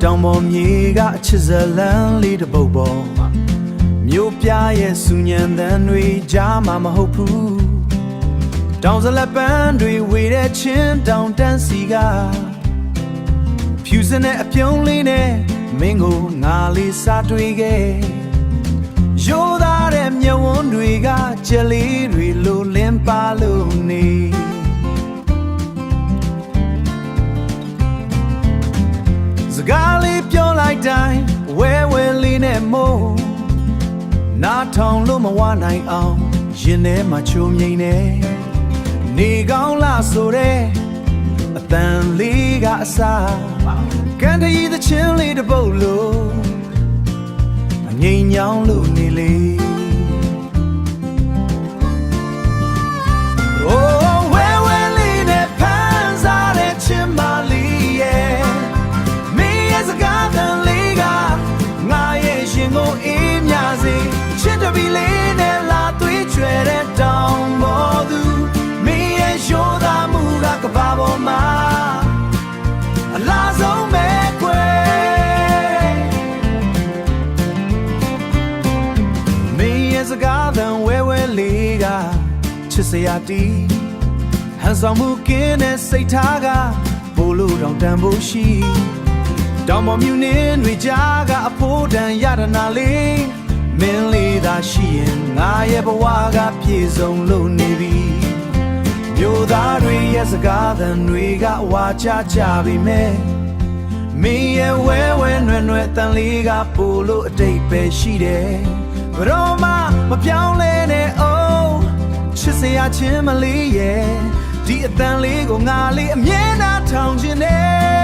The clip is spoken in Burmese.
တောင်ပေါ်မြေကချစ်စလန်းလေးတစ်ပုတ်ပေါ်မြို့ပြရဲ့စူညံတန်းတွေကြားမှာမဟုတ်ဘူးတောင်စလက်ပန်းတွေဝေတဲ့ချင်းတောင်တန်းစီကဖြူစင်တဲ့အပြုံးလေးနဲ့မင်းကိုငါလေးစားတွေ့ခဲ့ရိုးသားတဲ့မျက်ဝန်းတွေကကြက်လေးတွေလိုလင်းပါလို့နေစကားလေးပြောလိုက်တိုင်းဝဲဝဲလေးနဲ့မို့နားထောင်လို့မဝနိုင်အောင်ရင်ထဲမှာချုံငိမ့်နေနေကောင်းလားဆိုတဲ့အတန်လေးကအစားကန်တရီသချင်းလေးတစ်ပုတ်လို့အငိမ့်ညောင်းလို့နေလေ ချစ်စရာတီးဟန်ဆောင်မှုကင်းတဲ့စိတ်ထားကပို့လို့တောင်တန်ဖို့ရှိတောင်ပေါ်မြူနင်းတွေကြားကအဖိုးတန်ရတနာလေးမင်းလေးသာရှိရင်ငါရဲ့ဘဝကပြည့်စုံလို့နေပြီမြို့သားတွေရဲ့စကားသံတွေကဝါချကြပြီမဲ့မင်းရဲ့ဝဲဝဲနွယ်နွယ်တန်လေးကပို့လို့အတိတ်ပဲရှိတယ်ဘယ်တော့မှမပြောင်းလဲနဲ့ချစ်စရာချင်းမလေးရဲ့ဒီအတန်လေးကိုငါလေးအမြဲတမ်းထောင်ချင်တယ်